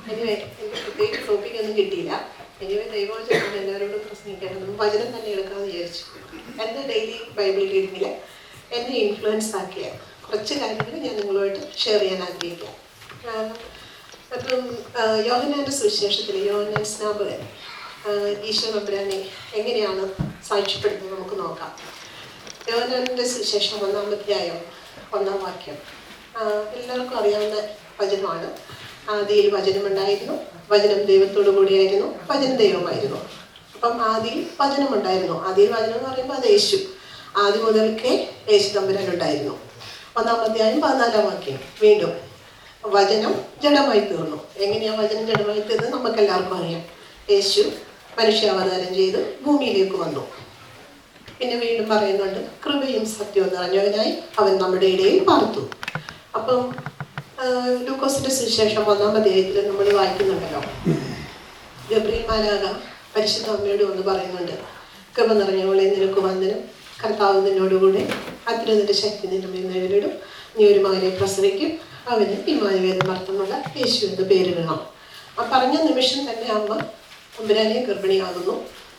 Anyway എനിക്ക് പ്രത്യേകിച്ച് ടോപ്പിക്കൊന്നും കിട്ടിയില്ല. എനിവേ ദൈവവചനം എല്ലാവരോടും പ്രസംഗിക്കാനും വചനം തന്നെ എടുക്കാമെന്ന് വിചാരിച്ചു. എൻ്റെ ഡെയിലി ബൈബിൾ റീഡിങ്ങിൽ എന്നെ ഇൻഫ്ലുവൻസ് ആക്കിയ കുറച്ച് കാര്യങ്ങൾ ഞാൻ നിങ്ങളുമായിട്ട് ഷെയർ ചെയ്യാൻ ആഗ്രഹിക്കാം. അപ്പം യോഹന്നാൻ്റെ സുവിശേഷത്തിൽ യോഹന്നാൻ സ്നാപകൻ ഈശോ തമ്പുരാനെ എങ്ങനെയാണ് സാക്ഷ്യപ്പെടുന്നത് നമുക്ക് നോക്കാം. യോഹന്നാൻ്റെ സുവിശേഷം 1-ാം അധ്യായം 1-ാം വാക്യം എല്ലാവർക്കും അറിയാവുന്ന വചനമാണ്. ആദിയിൽ വചനമുണ്ടായിരുന്നു, വചനം ദൈവത്തോടു കൂടിയായിരുന്നു, വചനം ദൈവമായിരുന്നു. അപ്പം ആദിയിൽ വചനമുണ്ടായിരുന്നു. ആദിയിൽ വചനം എന്ന് പറയുമ്പോൾ അത് യേശു. ആദ്യം മുതൽക്കേ യേശു തമ്പുരാനുണ്ടായിരുന്നു. 1-ാം അധ്യായം 14-ാം വാക്യം വീണ്ടും വചനം ജഡമായി തീർന്നു. എങ്ങനെയാണ് വചനം ജഡമായി തീർന്നത് നമുക്കെല്ലാവർക്കും അറിയാം. യേശു മനുഷ്യാവതാരം ചെയ്ത് ഭൂമിയിലേക്ക് വന്നു. പിന്നെ വീണ്ടും പറയുന്നുണ്ട്, കൃപയും സത്യവും നിറഞ്ഞവനായി അവൻ നമ്മുടെ ഇടയിൽ പാർത്തു. അപ്പം ലൂക്കോസിന്റെ സുവിശേഷം 1-ാം അധ്യായത്തിൽ നമ്മൾ വായിക്കുന്നുണ്ടല്ലോ, ഗബ്രിയേൽ മാലാഖ പരിശുദ്ധ അമ്മയോട് വന്ന് പറയുന്നുണ്ട്, കൃപ നിറഞ്ഞവളെ നിനക്ക് വന്ദനം, കർത്താവ് നിന്നോടുകൂടെ, അത്യുന്നതന്റെ ശക്തി നിന്റെ മേൽ നിഴലിടും, നീ ഒരു മകനെ പ്രസവിക്കും, അവന് ഇമ്മാനുവേൽ അർത്ഥമുള്ള യേശു എന്ന് പേരിടണം. ആ പറഞ്ഞ നിമിഷം തന്നെ അമ്മ തമ്പുരാനെ ഗർഭിണിയാകുന്നു,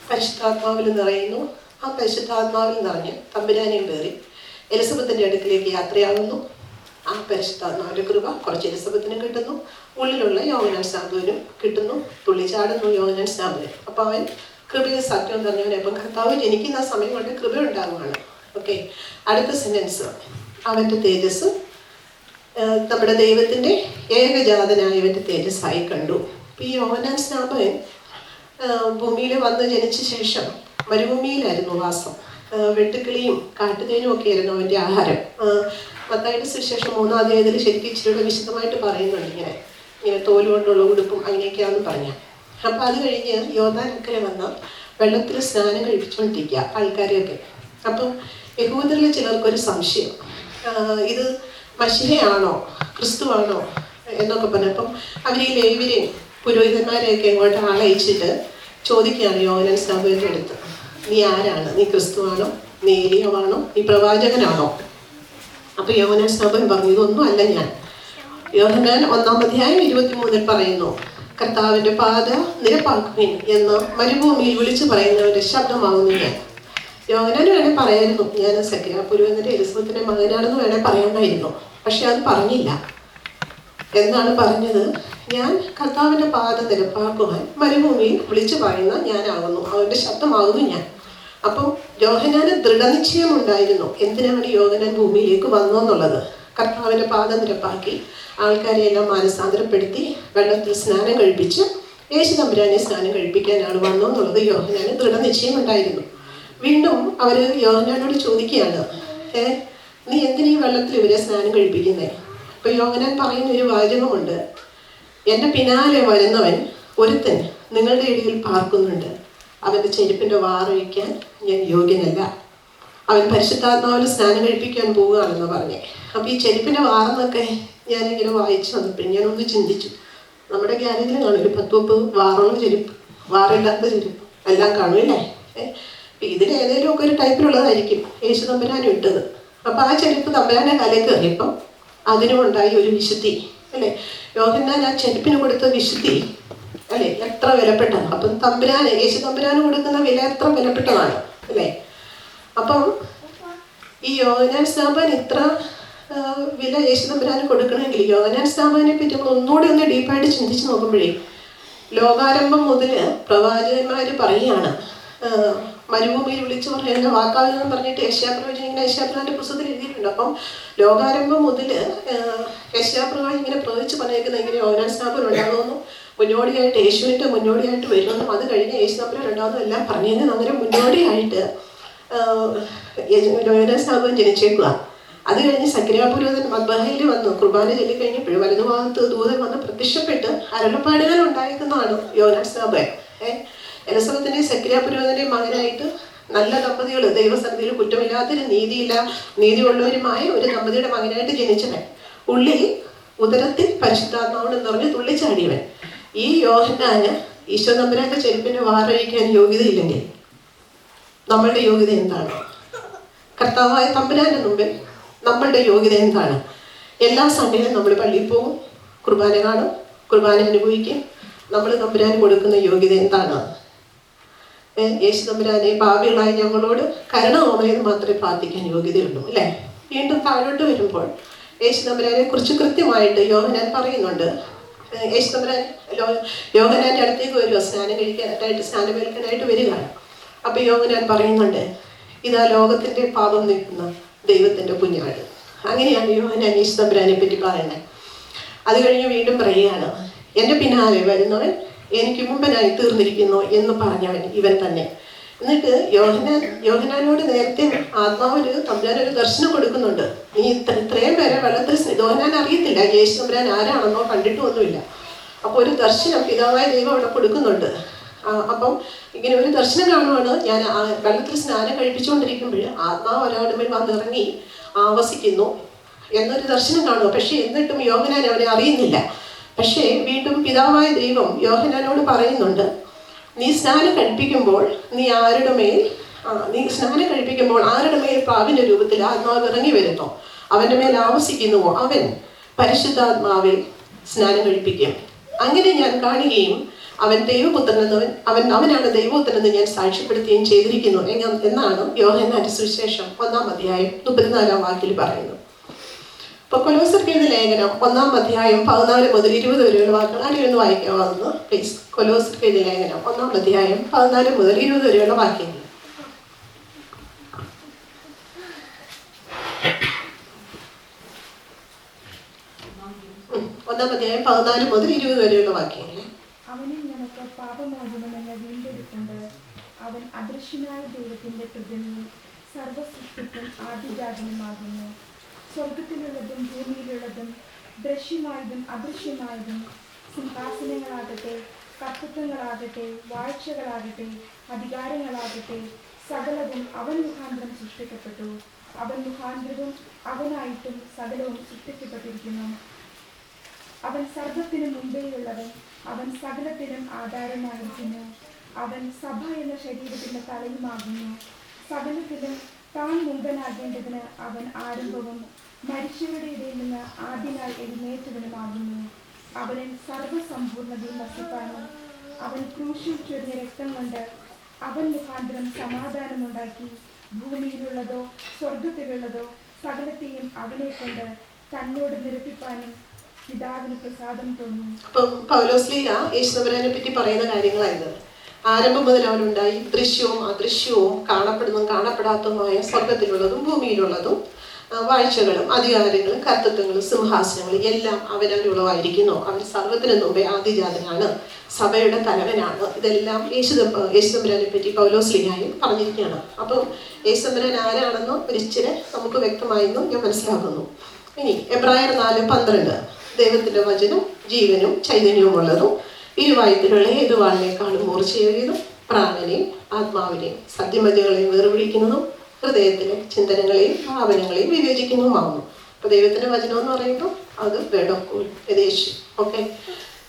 പരിശുദ്ധാത്മാവിൽ നിറയുന്നു. ആ പരിശുദ്ധാത്മാവിൽ നിറഞ്ഞ് തമ്പുരാനെയും കയറി എലിസബത്തിന്റെ അടുക്കിലേക്ക് യാത്രയാകുന്നു. ആ പരിശുദ്ധാത്മാവിന്റെ കൃപ കുറച്ച് എലിസബത്തിനും കിട്ടുന്നു, ഉള്ളിലുള്ള യോഹന്നാൻ സ്നാപകനും കിട്ടുന്നു. തുള്ളിച്ചാടുന്നു യോഹന്നാൻ സ്നാപകൻ. അപ്പം അവൻ കൃപയും സത്യവും നിറഞ്ഞവൻ. അപ്പം കർത്താവ് ജനിക്കുന്ന ആ സമയം കൊണ്ട് കൃപ ഉണ്ടാകുകയാണ്. ഓക്കെ, അടുത്ത സെന്റൻസ്, അവൻ്റെ തേജസ് നമ്മുടെ ദൈവത്തിൻ്റെ ഏകജാതനായവൻ്റെ തേജസ്സായി കണ്ടു. ഈ യോഹന്നാൻ സ്നാപകൻ ഭൂമിയിൽ വന്ന് ജനിച്ച ശേഷം മരുഭൂമിയിലായിരുന്നു വാസം. വെട്ടുക്കിളിയും കാട്ടുതേനും ഒക്കെ ആയിരുന്നു അവൻ്റെ ആഹാരം. മത്തായിയുടെ സുവിശേഷം 3-ാം അധ്യായത്തിൽ ശരിക്കും ഇച്ചിരിയുടെ വിശദമായിട്ട് പറയുന്നുണ്ട്, ഇങ്ങനെ തോല് കൊണ്ടുള്ള ഉടുപ്പും അങ്ങനെയൊക്കെയാണെന്ന് പറഞ്ഞാൽ. അപ്പം അത് കഴിഞ്ഞ് യോർദാനക്കരെ വന്ന് വെള്ളത്തിൽ സ്നാനം കഴിപ്പിച്ചുകൊണ്ടിരിക്കുക ആൾക്കാരെയൊക്കെ. അപ്പം യഹൂദരിൽ ചിലർക്കൊരു സംശയം, ഇത് മശിഹയാണോ ക്രിസ്തുവാണോ എന്നൊക്കെ പറഞ്ഞു. അപ്പം അവർ ഈ ലേവ്യരെയും പുരോഹിതന്മാരെയൊക്കെ ഇങ്ങോട്ട് ആളയച്ചിട്ട് ചോദിക്കുകയാണ് യോഹന്നാൻ സ്നാപകന്റെ അടുത്ത്, നീ ആരാണ്? നീ ക്രിസ്തുവാണോ? നീ ഏലിയാവാണോ? നീ പ്രവാചകനാണോ? അപ്പോൾ യോഹന്നാൻ സ്നാപകൻ പറഞ്ഞു, ഇതൊന്നും അല്ല ഞാൻ. യോഹന്നാൻ 1-ാം അധ്യായം 23-ൽ പറയുന്നു, കർത്താവിൻ്റെ പാത നിരപ്പാക്കുവിൻ എന്ന് മരുഭൂമിയിൽ വിളിച്ചു പറയുന്നവൻ്റെ ശബ്ദമാകുന്നു ഞാൻ. യോഹന്നാൻ വേണേൽ പറയായിരുന്നു, ഞാൻ സക്കറിയ പുരോഹിതന്റെ എലിസബത്തിന്റെ മകനാണെന്ന് വേണേൽ പറയാമായിരുന്നു. പക്ഷെ അത് പറഞ്ഞില്ല. എന്നാണ് പറഞ്ഞത്, ഞാൻ കർത്താവിൻ്റെ പാത നിരപ്പാക്കുവാൻ മരുഭൂമിയിൽ വിളിച്ചു പറയുന്ന ഞാനാകുന്നു, അവൻ്റെ ശബ്ദമാകുന്നു ഞാൻ. അപ്പം യോഹന്നാന് ദൃഢനിശ്ചയമുണ്ടായിരുന്നു എന്തിനാണ് യോഹന്നാൻ ഭൂമിയിലേക്ക് വന്നു എന്നുള്ളത്. കർത്താവിൻ്റെ പാത നിരപ്പാക്കി ആൾക്കാരെയെല്ലാം മാനസാന്തരപ്പെടുത്തി വെള്ളത്തിൽ സ്നാനം കഴിപ്പിച്ച് യേശു തമ്പുരാനെ സ്നാനം കഴിപ്പിക്കാനാണ് വന്നു എന്നുള്ളത് യോഹന്നാന് ദൃഢനിശ്ചയമുണ്ടായിരുന്നു. വീണ്ടും അവർ യോഹന്നാനോട് ചോദിക്കുകയാണ്, നീ എന്തിനീ വെള്ളത്തിൽ ഇവരെ സ്നാനം കഴിപ്പിക്കുന്നേ? അപ്പോൾ യോഹന്നാൻ പറയുന്ന ഒരു വാചകമുണ്ട്, എൻ്റെ പിന്നാലെ വരുന്നവൻ ഒരുത്തൻ നിങ്ങളുടെ ഇടയിൽ പാർക്കുന്നുണ്ട്, അവൻ്റെ ചെരുപ്പിൻ്റെ വാറഴിക്കാൻ ഞാൻ യോഗ്യനല്ല, അവൻ പരിശുദ്ധാത്മാവിൽ സ്നാനം കഴിപ്പിക്കാൻ പോവുകയാണെന്ന് പറഞ്ഞേ. അപ്പോൾ ഈ ചെരുപ്പിൻ്റെ വാറെന്നൊക്കെ ഞാനിങ്ങനെ വായിച്ചു വന്നപ്പോൾ ഞാനൊന്ന് ചിന്തിച്ചു, നമ്മുടെ ഗ്യാരേജിൽ കാണും ഒരു 10-30 വാറുള്ള ചെരുപ്പ്, വാറില്ലാത്ത ചെരുപ്പ് എല്ലാം കാണുമല്ലേ. ഇതിന് ഏതെങ്കിലും ഒക്കെ ഒരു ടൈപ്പിലുള്ളതായിരിക്കും യേശു തമ്പുരാനും ഇട്ടത്. അപ്പോൾ ആ ചെരുപ്പ് തമ്പുരാൻ്റെ കാലിൽ കയറിയപ്പം അതിനുമുണ്ടായി ഒരു വിശുദ്ധി അല്ലേ. യോഹന്നാൻ ആ ചെരുപ്പിന് കൊടുത്ത വിശുദ്ധി അല്ലേ, എത്ര വിലപ്പെട്ടതാണ്. അപ്പം തമ്പുരാന് യേശു തമ്പുരാന് കൊടുക്കുന്ന വില എത്ര വിലപ്പെട്ടതാണ് അല്ലേ. അപ്പം ഈ യോഹന്നാൻ സ്നാപകൻ ഇത്ര വില യേശു തമ്പുരാന് കൊടുക്കണമെങ്കിൽ യോഹന്നാൻ സ്നാപകനെ പറ്റി നമ്മൾ ഒന്നുകൂടി ഒന്ന് ഡീപ്പായിട്ട് ചിന്തിച്ച് നോക്കുമ്പോഴേ, ലോകാരംഭം മുതൽ പ്രവാചകന്മാർ പറയുകയാണ്, മരുഭൂമിയിൽ വിളിച്ചു പറയുന്ന വാക്കാവെന്ന് പറഞ്ഞിട്ട് യേശയ്യാപ്രവാചകൻ ഇങ്ങനെ യേശയ്യാപ്രവാചകന്റെ പുസ്തകത്തിൽ എഴുതിയിട്ടുണ്ട്. അപ്പം ലോകാരംഭം മുതൽ യേശയ്യാപ്രവാചകൻ ഇങ്ങനെ പ്രവചിച്ച് പറഞ്ഞേക്കുന്ന ഇങ്ങനെ യോഹന്നാൻ സ്നാപകൻ ഉണ്ടാകുന്നു, മുന്നോടിയായിട്ട് യേശുവിൻ്റെ മുന്നോടിയായിട്ട് വരുമെന്നും അത് കഴിഞ്ഞ് യേശു തമ്പുരാൻ ഉണ്ടാകുന്നു എല്ലാം പറഞ്ഞതിന് അങ്ങനെ മുന്നോടിയായിട്ട് യോഹന്നാൻ സ്നാപകൻ ജനിച്ചേക്കുക. അത് കഴിഞ്ഞ് സക്കറിയ പുരോഹിതൻ മദ്ബഹയിൽ വന്നു കുർബാന ചൊല്ലിക്കഴിഞ്ഞപ്പോഴും വലതുഭാഗത്ത് ദൂതൻ വന്ന് പ്രത്യക്ഷപ്പെട്ട് അരുളപ്പാടുകൾ ഉണ്ടായിരിക്കുന്നതാണ് യോഹന്നാൻ സ്നാപകൻ. എലിസബത്തിന്റെ സക്കറിയ പുരോഹിതന്റെ മകനായിട്ട് നല്ല ദമ്പതികൾ ദൈവസന്നിധിയിൽ കുറ്റമില്ലാത്തൊരു നീതിയുള്ളവരുമായ ഒരു ദമ്പതിയുടെ മകനായിട്ട് ജനിച്ചവൻ, ഉള്ളിൽ ഉദരത്തിൽ പരിശുദ്ധാത്മാവോട് നിറഞ്ഞ് തുള്ളിച്ചാടിയവൻ. ഈ യോഹന്നാന് ഈശോ തമ്പുരാന്റെ ചെരുപ്പിന്റെ വാറഴിക്കാൻ യോഗ്യതയില്ലെങ്കിൽ നമ്മളുടെ യോഗ്യത എന്താണ്? കർത്താവായ തമ്പുരാന്റെ മുമ്പിൽ നമ്മളുടെ യോഗ്യത എന്താണ്? എല്ലാ സൺഡേയിലും നമ്മൾ പള്ളിയിൽ പോകും, കുർബാന കാണും, കുർബാന അനുഭവിക്കും. നമ്മൾ തമ്പുരാന് കൊടുക്കുന്ന യോഗ്യത എന്താണ്? യേശു തമ്പുരാനെ പാപികളായ ഞങ്ങളോട് കരുണ തോന്നണമെന്ന് മാത്രമേ പ്രാർത്ഥിക്കാൻ യോഗ്യതയുള്ളൂ, അല്ലേ? വീണ്ടും താഴോട്ട് വരുമ്പോൾ യേശു തമ്പുരാനെ കുറിച്ച് കൃത്യമായിട്ട് യോഹന്നാൻ പറയുന്നുണ്ട്. യേശു തമ്പുരാൻ യോഹന്നാൻ്റെ അടുത്തേക്ക് വരിക, സ്നാനം കഴിക്കാനായിട്ട്, സ്നാനമേൽക്കാനായിട്ട് വരികയാണ്. അപ്പോൾ യോഹന്നാൻ പറയുന്നുണ്ട്, ഇതാ ലോകത്തിൻ്റെ പാപം നീക്കുന്ന ദൈവത്തിൻ്റെ കുഞ്ഞാട്. അങ്ങനെയാണ് യോഹന്നാൻ യേശു തമ്പുരാനെ പറ്റി പറയുന്നത്. അത് കഴിഞ്ഞ് വീണ്ടും പറയുകയാണ്, എൻ്റെ പിന്നാലെ വരുന്നവൻ എനിക്ക് മുമ്പനായി തീർന്നിരിക്കുന്നു എന്ന് പറഞ്ഞവൻ ഇവൻ തന്നെ. എന്നിട്ട് യോഹന്നാനോട് നേരത്തെ ആത്മാവിന് തമ്പുരാൻ ഒരു ദർശനം കൊടുക്കുന്നുണ്ട്. നീ ഇത്രയും പേരെ വെള്ളത്തിൽ യോഹന്നാൻ അറിയത്തില്ല യേശു തമ്പുരാൻ ആരാണെന്നോ കണ്ടിട്ടുമൊന്നുമില്ല. അപ്പോൾ ഒരു ദർശനം പിതാവായ ദൈവം അവിടെ കൊടുക്കുന്നുണ്ട്. അപ്പം ഇങ്ങനെ ഒരു ദർശനം കാണുവാണ്, ഞാൻ വെള്ളത്തിൽ സ്നാനം കഴിപ്പിച്ചുകൊണ്ടിരിക്കുമ്പോൾ ആത്മാവ് ഒരാളുടെ മേൽ വന്നിറങ്ങി ആവസിക്കുന്നു എന്നൊരു ദർശനം കാണുക. പക്ഷെ എന്നിട്ടും യോഹന്നാൻ അവനെ അറിയുന്നില്ല. പക്ഷേ വീണ്ടും പിതാവായ ദൈവം യോഹന്നാനോട് പറയുന്നുണ്ട്, നീ സ്നാനം കഴിപ്പിക്കുമ്പോൾ ആരുടെ മേൽ പ്രാവിൻ്റെ രൂപത്തിൽ ആത്മാവ് ഇറങ്ങി വരുന്നോ, അവൻ്റെ മേൽ ആവസിക്കുന്നുവോ, അവൻ പരിശുദ്ധാത്മാവിൽ സ്നാനം കഴിപ്പിക്കും. അങ്ങനെ ഞാൻ കാണുകയും അവൻ ദൈവപുത്രനെന്ന് അവനാണ് ദൈവപുത്രനെന്ന് ഞാൻ സാക്ഷ്യപ്പെടുത്തുകയും ചെയ്തിരിക്കുന്നു എന്നാണ് യോഹന്നാന്റെ സുവിശേഷം 1-ാം അധ്യായം 34-ാം വാക്യത്തിൽ പറയുന്നത്. അപ്പോൾ കൊലോസ്യർക്ക് എഴുതിയ ലേഖനം 1-ാം അധ്യായം 14 മുതൽ 20 വരെയുള്ള വാക്കുകൾ ആരെയൊന്ന് വായിക്കാവുന്ന പ്ലീസ്. കൊലോസ്യർക്ക് എഴുതിയ ലേഖനം 1-ാം അധ്യായം 14 മുതൽ 20 വരെയുള്ള വാക്യങ്ങൾ. 1-ാം അധ്യായം 14 മുതൽ 20 വരെയുള്ള വാക്യങ്ങൾ. അവനിൽ നമുക്ക് പാപമോചനമെന്ന വീണ്ടെടുപ്പുണ്ട്. അവൻ അദൃശ്യനായ ദൈവത്തിന്റെ പ്രതിമയും സർവസൃഷ്ടിക്കും ആദിജാതനുമാകുന്നു. സ്വർഗത്തിലുള്ളതും ഭൂമിയിലുള്ളതും ദൃശ്യമായതും അദൃശ്യമായതും, സിംഹാസനങ്ങളാകട്ടെ, കർത്തൃത്വങ്ങളാകട്ടെ, വാഴ്ചകളാകട്ടെ, അധികാരങ്ങളാകട്ടെ, സകലവും അവൻ മുഖാന്തരം സൃഷ്ടിക്കപ്പെട്ടു. അവൻ മുഖാന്തരവും അവനായിട്ടും സകലവും സൃഷ്ടിക്കപ്പെട്ടിരിക്കുന്നു. അവൻ സർവ്വത്തിനു മുമ്പേയുള്ളവൻ, അവൻ സകലത്തിനും ആധാരമായിരിക്കുന്നു. അവൻ സഭ എന്ന ശരീരത്തിന്റെ തലയുമാകുന്നു. സകലത്തിലും താൻ മുമ്പനാകേണ്ടതിന് അവൻ ആരംഭവും മരിച്ചവരുടെ ഇടയിൽ നിന്ന് ആദ്യമായി എഴുന്നേറ്റവനുമാകുന്നു. അവനിൽ സർവ്വസമ്പൂർണ്ണതയും വസിപ്പാനും അവൻ ക്രൂശിൽ ചൊരിഞ്ഞ രക്തം കൊണ്ട് അവൻ മുഖാന്തരം സമാധാനമുണ്ടാക്കി ഭൂമിയിലുള്ളതോ സ്വർഗത്തിലുള്ളതോ സകലത്തെയും അവനെ കൊണ്ട് തന്നോട് നിരപ്പിപ്പാനും പിതാവിന് പ്രസാദം തോന്നും. അപ്പം പൗലോസ്ലീഹ യേശുദമ്പുരാനെ പറ്റി പറയുന്ന കാര്യങ്ങളായത്. ആരംഭം മുതൽ അവനുണ്ടായി ദൃശ്യവും അദൃശ്യവും കാണപ്പെടുന്നതും കാണപ്പെടാത്തതുമായ സ്വർഗത്തിലുള്ളതും ഭൂമിയിലുള്ളതും വാഴ്ചകളും അധികാരങ്ങളും കർത്തൃത്വങ്ങളും സിംഹാസനങ്ങളും എല്ലാം അവനുള്ളവായിരിക്കുന്നു. അവൻ സർവ്വത്തിനു മുമ്പേ ആദിജാതനാണ്, സഭയുടെ തലവനാണ്. ഇതെല്ലാം യേശുദമ്പുരാനെ പറ്റി പൗലോസ്ലീഹായും പറഞ്ഞിരിക്കുകയാണ്. അപ്പം യേശുദമ്പുരാൻ ആരാണെന്നോ ഒരിച്ചിരി നമുക്ക് വ്യക്തമായെന്നും ഞാൻ മനസ്സിലാക്കുന്നു. ഇനി എബ്രായർ 4:12 ദൈവത്തിന്റെ വചനം ജീവനും ചൈതന്യവുമുള്ളതും ഇരുവായുത്തിലുള്ള ഏതു വാളിനേക്കാളും മൂർച്ചയേറിയതും പ്രാണനെയും ആത്മാവിനെയും സത്യമതികളെയും വേർപിടിക്കുന്നതും ഹൃദയത്തിലെ ചിന്തനങ്ങളെയും ഭാവനകളെയും വിവേചിക്കുന്നതുമാകുന്നു. അപ്പോൾ ദൈവത്തിന്റെ വചനം എന്ന് പറയുമ്പോൾ അത് വേർഡ് ഓഫ് ഗോഡ്, യഥേശ്. ഓക്കെ,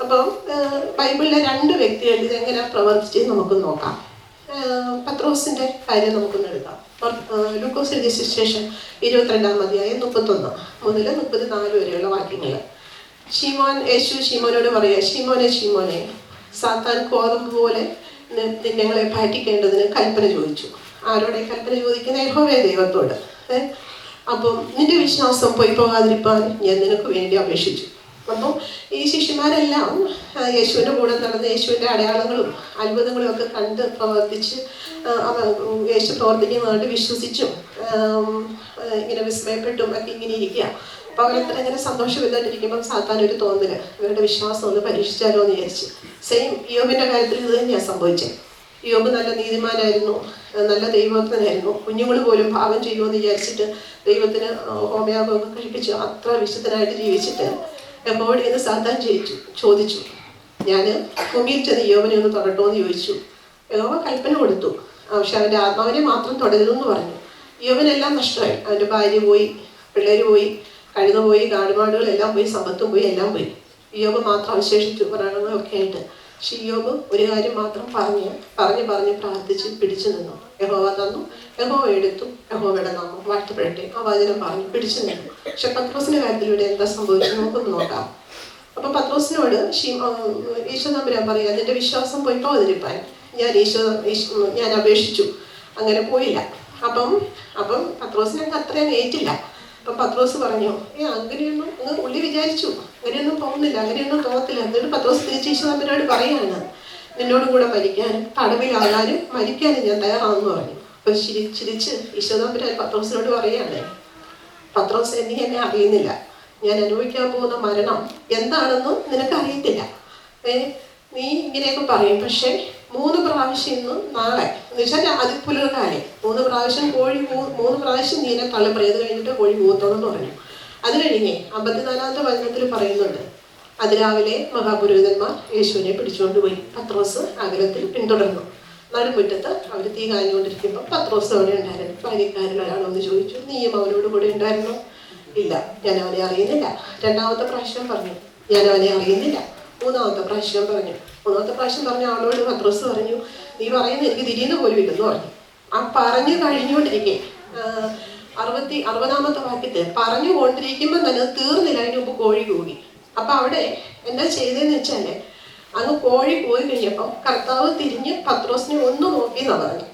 അപ്പം ബൈബിളിലെ 2 വ്യക്തികൾ ഇതെങ്ങനെ പ്രവർത്തിച്ച് നമുക്ക് നോക്കാം. പത്രോസിന്റെ കാര്യം നമുക്കൊന്ന് എടുക്കാം. ലൂക്കോസ് എഴുതിയ സുവിശേഷം 22-ാം അധ്യായം 31 മുതൽ 34 വരെയുള്ള വാക്യങ്ങൾ. യേശു ശീമോനോട് പറയുക, ശീമോനെ സാത്താൻ കോതമ്പ് പോലെ ഞങ്ങളെ പാറ്റിക്കേണ്ടതിന് കൽപ്പന ചോദിച്ചു. ആരോടെ കൽപ്പന ചോദിക്കുന്ന? യഹോവേ ദൈവത്തോട്. അപ്പം നിന്റെ വിശ്വാസം പോയി പോകാതിരിക്കാൻ ഞാൻ നിനക്ക് വേണ്ടി അപേക്ഷിച്ചു. അപ്പം ഈ ശിഷ്യന്മാരെല്ലാം യേശുവിൻ്റെ കൂടെ നടന്ന് യേശുവിൻ്റെ അടയാളങ്ങളും അത്ഭുതങ്ങളും ഒക്കെ കണ്ട് പ്രവർത്തിച്ച് യേശു പ്രവർത്തിക്കുന്നതായിട്ട് വിശ്വസിച്ചും ഇങ്ങനെ വിസ്മയപ്പെട്ടും ഒക്കെ ഇങ്ങനെ ഇരിക്കുക. അപ്പോൾ അവരത്ര ഇങ്ങനെ സന്തോഷമില്ലാണ്ടിരിക്കുമ്പം സാത്താൻ ഒരു തോന്നല്, ഇവരുടെ വിശ്വാസം ഒന്ന് പരീക്ഷിച്ചാലോ എന്ന് വിചാരിച്ച്. സെയിം യോബിൻ്റെ കാര്യത്തിൽ ഇത് തന്നെയാണ് സംഭവിച്ചത്. യോബ് നല്ല നീതിമാനായിരുന്നു, നല്ല ദൈവഭക്തനായിരുന്നു. കുഞ്ഞുങ്ങൾ പോലും പാപം ചെയ്യുമെന്ന് വിചാരിച്ചിട്ട് ദൈവത്തിന് ഹോമയാഗമൊക്കെ കഴിപ്പിച്ചു അത്ര വിശുദ്ധനായിട്ട് ജീവിച്ചിട്ട് യഹോവയോട് എന്ന് സാത്താൻ ചോദിച്ചു, ഞാൻ ഭൂമിയിൽ ചെന്ന് യോബിനെ ഒന്ന് തൊടട്ടോ എന്ന് ചോദിച്ചു. യഹോവ കൽപ്പന കൊടുത്തു, പക്ഷെ അവൻ്റെ ആത്മാവിനെ മാത്രം തൊടരുതെന്ന് പറഞ്ഞു. യോബിനെല്ലാം നഷ്ടമായി. അവൻ്റെ ഭാര്യ പോയി, പിള്ളേർ പോയി, കഴുത പോയി, കാടുമാടുകളെല്ലാം പോയി, സമ്പത്തും പോയി, എല്ലാം പോയി. യോബ് മാത്രം അവശേഷിച്ചു പ്രാണങ്ങളൊക്കെ ആയിട്ട്. പക്ഷെ യോബ് ഒരു കാര്യം മാത്രം പറഞ്ഞ് പ്രാർത്ഥിച്ച് പിടിച്ചു നിന്നു. യഹോവ തന്നു, യഹോവ എടുത്തു, യഹോവയുടെ നാമം വാഴ്ത്തപ്പെടട്ടെ. ആ വചനം പറഞ്ഞ് പിടിച്ചു നിന്നു. പക്ഷെ പത്രോസിന്റെ കാര്യത്തിൽ ഇവിടെ എന്താ സംഭവിച്ചത് നമുക്കൊന്ന് നോക്കാം. അപ്പൊ പത്രോസ് പത്രോസിനോട് ഈശോ തമ്പുരാൻ പറയുക, നിന്റെ വിശ്വാസം പോയി പോകാതിരിപ്പാൻ ഞാൻ അപേക്ഷിച്ചു, അങ്ങനെ പോയില്ല. അപ്പം പത്രോസിനൊക്കെ അത്രയും ഏറ്റില്ല. അപ്പം പത്രോസ് പറഞ്ഞു, അങ്ങനെയൊന്നും അങ്ങ് ഉള്ളി വിചാരിച്ചു, അങ്ങനെയൊന്നും പോകുന്നില്ല, അങ്ങനെയൊന്നും പോകത്തില്ല. എന്നിട്ട് പത്രോസ് തിരിച്ച് ഈശോ തമ്പുരാനോട് പറയാണ്, നിന്നോടും കൂടെ മരിക്കാനും തടവിലാകാനും മരിക്കാനും ഞാൻ തയ്യാറാണെന്ന് പറഞ്ഞു. അപ്പം ചിരിച്ച് ഈശോ തമ്പുരാൻ പത്രോസിനോട് പറയാണ്, പത്രോസ്, നീ എന്നെ അറിയുന്നില്ല, ഞാൻ അനുഭവിക്കാൻ പോകുന്ന മരണം എന്താണെന്നും നിനക്ക് അറിയത്തില്ല. നീ ഇങ്ങനെയൊക്കെ പറയും, പക്ഷേ 3 പ്രാവശ്യം ഇന്ന് നാളെ എന്ന് വെച്ചാൽ അത് പുലർകാലം 3 പ്രാവശ്യം 3 പ്രാവശ്യം നീ എന്നെ തള്ളിപ്പറയത് കഴിഞ്ഞിട്ട് കോഴി കൂത്തോളെന്ന് പറഞ്ഞു. അത് കഴിഞ്ഞേ 54-ാമത്തെ വചനത്തിൽ പറയുന്നുണ്ട്, അതിരാവിലെ മഹാപുരോഹിതന്മാർ യേശുവിനെ പിടിച്ചുകൊണ്ടുപോയി. പത്രോസ് അകലത്തിൽ പിന്തുടർന്നു. നടുമുറ്റത്ത് അവർ തീ കാഞ്ഞുകൊണ്ടിരിക്കുമ്പോൾ പത്രോസ് അവിടെ ഉണ്ടായിരുന്നു. ഭാര്യക്കാരിൽ ഒരാളൊന്ന് ചോദിച്ചു, നീയും അവനോട് കൂടെ ഉണ്ടായിരുന്നോ? ഇല്ല, ഞാൻ അവനെ അറിയുന്നില്ല. 2-ാമത്തെ പ്രാവശ്യം പറഞ്ഞു, ഞാൻ അവനെ അറിയുന്നില്ല. 3-ാമത്തെ പ്രാവശ്യം പറഞ്ഞു. 3-ാമത്തെ പ്രാവശ്യം പറഞ്ഞ ആളോട് പത്രോസ് പറഞ്ഞു, നീ പറയുന്നത് എനിക്ക് തിരിയുന്ന പോലും ഇല്ലെന്ന് പറഞ്ഞു. ആ പറഞ്ഞു കഴിഞ്ഞുകൊണ്ടിരിക്കെ 60-ാമത്തെ വാക്യത്തിൽ പറഞ്ഞുകൊണ്ടിരിക്കുമ്പോൾ തന്നെ തീർന്നില്ല, അതിന് മുമ്പ് കോഴി കൂകി. അപ്പം അവിടെ എന്താ ചെയ്തതെന്ന് വെച്ചാൽ, അങ്ങ് കോഴി പോയി കഴിഞ്ഞപ്പം കർത്താവ് തിരിഞ്ഞ് പത്രോസിനെ ഒന്ന് നോക്കി എന്നാ പറഞ്ഞു.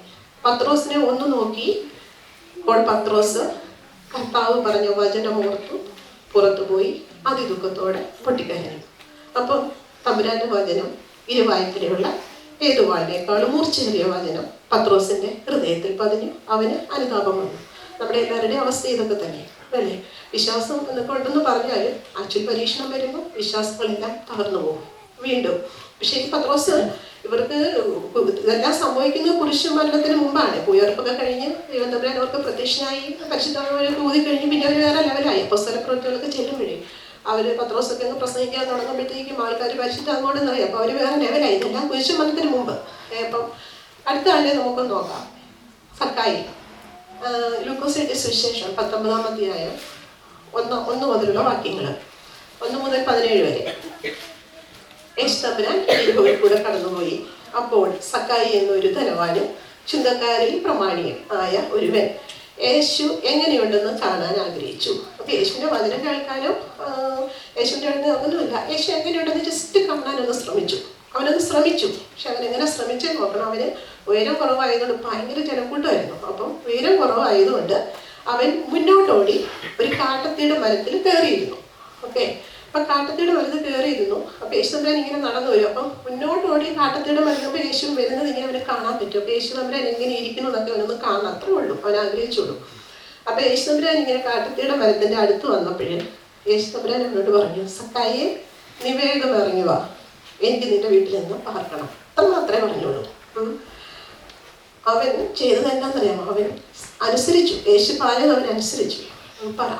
പത്രോസിനെ ഒന്ന് നോക്കി. അപ്പോൾ പത്രോസ് കർത്താവ് പറഞ്ഞ വചനം ഓർത്തു പുറത്തു പോയി അതിദുഃഖത്തോടെ പൊട്ടിക്കരഞ്ഞു. അപ്പം തമ്പുരാന്റെ വചനം ഇരുവായ്ത്തിലുള്ള ഏതു വാളിനേക്കാളും മൂർച്ചയേറിയ വചനം പത്രോസിന്റെ ഹൃദയത്തിൽ പതിഞ്ഞു. അവന് അനുതാപം വന്നു. നമ്മുടെ എല്ലാവരുടെയും അവസ്ഥ ഇതൊക്കെ തന്നെ അല്ലേ? വിശ്വാസം എന്നൊക്കെ ഉണ്ടെന്ന് പറഞ്ഞാൽ ആക്ച്വൽ പരീക്ഷണം വരുമ്പോൾ വിശ്വാസങ്ങളെല്ലാം തകർന്നു പോകും വീണ്ടും. പക്ഷേ ഈ പത്രോസ്, ഇവർക്ക് ഇതെല്ലാം സംഭവിക്കുന്നത് കുരിശ് മരണത്തിന് മുമ്പാണ്. ഉയർപ്പൊക്കെ കഴിഞ്ഞ് ദൈവം തമ്പുരാൻ അവർക്ക് പ്രത്യക്ഷനായി പരിശുദ്ധാത്മാവിനെ ഊതി കഴിഞ്ഞ് പിന്നെ അവർ വേറെ ലെവലായി. അപ്പോസ്തലപ്രവൃത്തികളൊക്കെ ചെല്ലുമ്പോഴേ പത്രോസൊക്കെ അങ്ങ് പ്രസംഗിക്കാൻ തുടങ്ങുമ്പോഴത്തേക്കും ആൾക്കാർ പരിശുദ്ധാത്മാവോട് നിറയും. അപ്പോൾ അവർ വേറെ ലെവലായി. ഇതെല്ലാം കുരിശ് മരണത്തിന് മുമ്പ്. അപ്പം അടുത്ത ആളെ നമുക്കൊന്ന് നോക്കാം. സക്കായി. ലൂക്കോസ് എഴുതിയ സുവിശേഷം 19-ാം അധ്യായം 1 മുതലുള്ള വാക്യങ്ങൾ 1 മുതൽ 17 വരെ. യേശു തമ്പുരാൻ യെരിഹോയിൽ കൂടെ കടന്നുപോയി. അപ്പോൾ സക്കായി എന്നൊരു ധനവാനും ചുങ്കക്കാരിൽ പ്രമാണിയും ആയ ഒരുവൻ യേശു എങ്ങനെയുണ്ടെന്ന് കാണാൻ ആഗ്രഹിച്ചു. അപ്പൊ യേശുവിന്റെ വചനം കേൾക്കാനോ യേശുവിന്റെ അടുത്ത് ഒന്നുമില്ല, യേശു എങ്ങനെയുണ്ടെന്ന് ജസ്റ്റ് കാണാനൊന്ന് ശ്രമിച്ചു. അവനൊന്ന് ശ്രമിച്ചു. പക്ഷെ അവനെങ്ങനെ ശ്രമിച്ചേ നോക്കണം. അവന് ഉയരം കുറവായതുകൊണ്ട് ഭയങ്കര ജനക്കൂട്ടമായിരുന്നു. അപ്പം ഉയരം കുറവായതുകൊണ്ട് അവൻ മുന്നോട്ടോടി ഒരു കാട്ടത്തിയുടെ മരത്തിൽ കയറിയിരുന്നു. ഓക്കെ, അപ്പൊ കാട്ടത്തിയുടെ മരത്തിൽ കയറിയിരുന്നു. അപ്പൊ യേശു തമ്പുരാൻ ഇങ്ങനെ നടന്നു വരും. അപ്പം മുന്നോട്ടോടി കാട്ടത്തിയുടെ മരുന്നപ്പോൾ യേശു വരുന്നത് ഇങ്ങനെ അവനെ കാണാൻ പറ്റും. അപ്പൊ യേശു തമ്പുരാൻ എങ്ങനെ ഇരിക്കുന്നു എന്നൊക്കെ അവനൊന്ന് കാണാൻ അത്രേ ഉള്ളൂ, അവൻ ആഗ്രഹിച്ചുള്ളൂ. അപ്പൊ യേശു തമ്പുരാൻ ഇങ്ങനെ കാട്ടത്തിയുടെ മരത്തിന്റെ അടുത്ത് വന്നപ്പോഴേ യേശു തമ്പുരാൻ അവനോട് പറഞ്ഞു, സക്കായിയെ, നീ വേഗം ഇറങ്ങി വാ, എനിക്ക് നിന്റെ വീട്ടിൽ നിന്ന് പാർക്കണം. അത്ര മാത്രമേ പറഞ്ഞുള്ളൂ. അവൻ ചെയ്തത് എന്താണെന്നറിയാമോ? അവൻ അനുസരിച്ചു. യേശു പറഞ്ഞത് അവൻ അനുസരിച്ചു.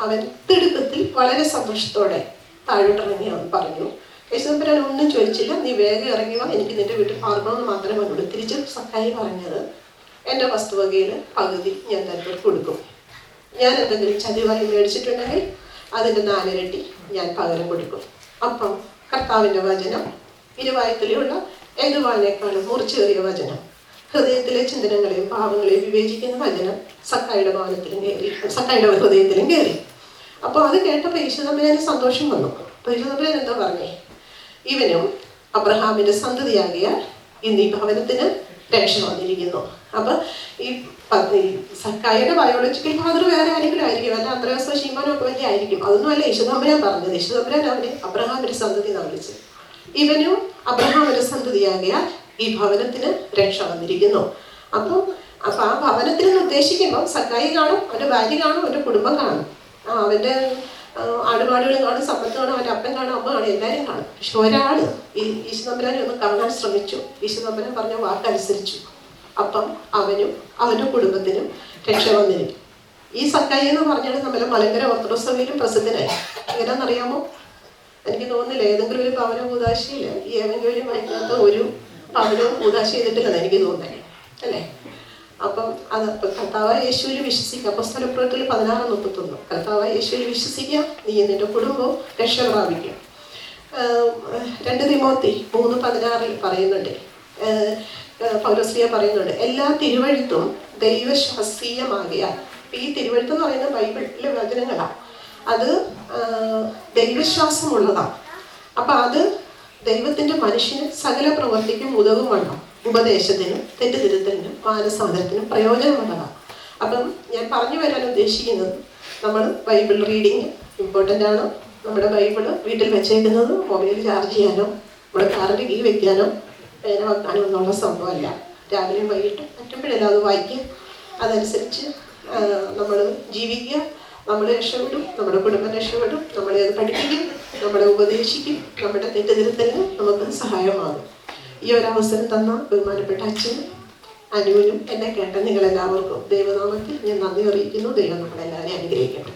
അവൻ തിടുക്കത്തിൽ വളരെ സന്തോഷത്തോടെ താഴോട്ടിറങ്ങി അവൻ പറഞ്ഞു. യേശു തമ്പുരാൻ ഒന്നും ചോദിച്ചില്ല, നീ വേഗം ഇറങ്ങി വാ, എനിക്ക് നിന്റെ വീട്ടിൽ പാർക്കണമെന്ന് മാത്രമേ പറഞ്ഞുള്ളൂ. തിരിച്ച് സക്കായി പറഞ്ഞത്, എൻ്റെ വസ്തുവകയിൽ പകുതി ഞാൻ തന്നെ കൊടുക്കും. ഞാൻ എന്തെങ്കിലും ചതിവായി മേടിച്ചിട്ടുണ്ടെങ്കിൽ അതിൻ്റെ 4 ഇരട്ടി ഞാൻ പകരം കൊടുക്കും. അപ്പം കർത്താവിൻ്റെ വചനം ഇരുവായത്തിലുള്ള ഏതുവാളിനേക്കാളും മൂർച്ചയേറിയ വചനം, ഹൃദയത്തിലെ ചിന്തനങ്ങളെയും പാവങ്ങളെയും വിവേചിക്കുന്ന വചനം സക്കായിയുടെ ഭവനത്തിലും കയറി, സക്കായിയുടെ ഹൃദയത്തിലും കയറി. അപ്പോൾ അത് കേട്ടപ്പോൾ യേശു തമ്പുരാന് സന്തോഷം വന്നു. അപ്പോൾ യേശു തമ്പുരാൻ എന്താ പറഞ്ഞേ? ഇവനും അബ്രഹാമിന്റെ സന്തതിയാകിയാൽ ഇന്ന് ഈ ഭവനത്തിന് രക്ഷ വന്നിരിക്കുന്നു. അപ്പൊ ഈ സക്കായിയുടെ ബയോളജിക്കൽ ഫാദർ വേറെ ആരെങ്കിലും ആയിരിക്കും, അല്ല അന്ത്രയോസോ ശീമോനോ ഒക്കെ വലിയ ആയിരിക്കും. അതൊന്നുമല്ല യേശു തമ്പുരാൻ പറഞ്ഞത്. യേശു തമ്പുരാൻ അവനെ അബ്രഹാമിന്റെ സന്തതി എന്നാണ് വിളിച്ചത്. ഇവനും അബ്രഹാമിന്റെ സന്തതിയാകിയാൽ ഈ ഭവനത്തിന് രക്ഷ വന്നിരിക്കുന്നു. അപ്പം ആ ഭവനത്തിൽ നിന്ന് ഉദ്ദേശിക്കുമ്പോൾ സക്കായി കാണും, അവന്റെ ഭാര്യ കാണും, അവന്റെ കുടുംബം കാണും, അവന്റെ ആടുപാടുകൾ കാണും, സമ്പത്ത് കാണും, അവന്റെ അപ്പൻ കാണും, അമ്മ കാണും, എല്ലാവരും കാണും. പക്ഷെ ഒരാള് ഈ ഈശോ തമ്പുരാനെ ഒന്ന് കാണാൻ ശ്രമിച്ചു. ഈശോ തമ്പുരാൻ പറഞ്ഞ വാക്കനുസരിച്ചു. അപ്പം അവനും അവന്റെ കുടുംബത്തിനും രക്ഷ വന്നിരിക്കും. ഈ സക്കായി എന്ന് പറഞ്ഞാൽ നമ്മുടെ മലങ്കര ഓർത്തഡോക്സ് സഭയിലും പ്രസിദ്ധനായി. എങ്ങനെയാണെന്നറിയാമോ? എനിക്ക് തോന്നുന്നില്ല ഏതെങ്കിലും ഒരു ഭവന കൂതാശയിൽ ഈ ഏതെങ്കിലും വായിക്കാത്ത ഒരു ഭവനവും കൂതാശ ചെയ്തിട്ടില്ലെന്ന് എനിക്ക് തോന്നുന്നത് അല്ലേ? അപ്പം അത് കർത്താവായ യേശുവിൽ വിശ്വസിക്കുക. അപ്പോസ്തലപ്രവൃത്തിയിൽ 16:31 കർത്താവായ യേശുവിൽ വിശ്വസിക്കുക, നീ നിന്റെ കുടുംബവും രക്ഷ പ്രാപിക്കും. 2 തിമോത്തി 3:16 പറയുന്നുണ്ട്, പൗലോസ്ലീഹ പറയുന്നുണ്ട്, എല്ലാ തിരുവഴുത്തും ദൈവശാസ്ത്രീയമാകിയാൽ. ഈ തിരുവഴുത്ത് എന്ന് പറയുന്നത് ബൈബിളിലെ വചനങ്ങളാണ്. അത് ദൈവവിശ്വാസമുള്ളതാണ്. അപ്പം അത് ദൈവത്തിൻ്റെ മനുഷ്യന് സകല പ്രവർത്തിക്കും ഉതകുമല്ലോ, ഉപദേശത്തിനും തെറ്റുതിരുത്തലിനും മാനസാന്തരത്തിനും പ്രയോജനമുള്ളതാണ്. അപ്പം ഞാൻ പറഞ്ഞു വരാൻ ഉദ്ദേശിക്കുന്നത്, നമ്മൾ ബൈബിൾ റീഡിങ് ഇമ്പോർട്ടൻ്റ് ആണ്. നമ്മുടെ ബൈബിള് വീട്ടിൽ വെച്ചേക്കുന്നത് മൊബൈൽ ചാർജ് ചെയ്യാനോ നമ്മുടെ കാറിൽ കീ വെക്കാനോ പേന വെക്കാനോ എന്നുള്ള സംഭവമല്ല. രാവിലെയും വൈകിട്ടും പറ്റുമ്പോഴെല്ലാം അത് വായിക്കുക, അതനുസരിച്ച് നമ്മൾ ജീവിക്കുക. നമ്മൾ രക്ഷപ്പെടും, നമ്മുടെ കുടുംബം രക്ഷപ്പെടും, നമ്മളെ അത് പഠിപ്പിക്കും, നമ്മളെ ഉപദേശിക്കും, നമ്മുടെ തെറ്റുതിരുത്തലിന് നമുക്ക് സഹായമാകും. ഈ ഒരു അവസരം തന്ന ബഹുമാനപ്പെട്ട അച്ഛനും അനുവിനും എന്നെ കേട്ട നിങ്ങളെല്ലാവർക്കും ദൈവനാമത്തിൽ ഞാൻ നന്ദി അറിയിക്കുന്നു. ദൈവം നമ്മളെല്ലാവരെയും അനുഗ്രഹിക്കട്ടെ.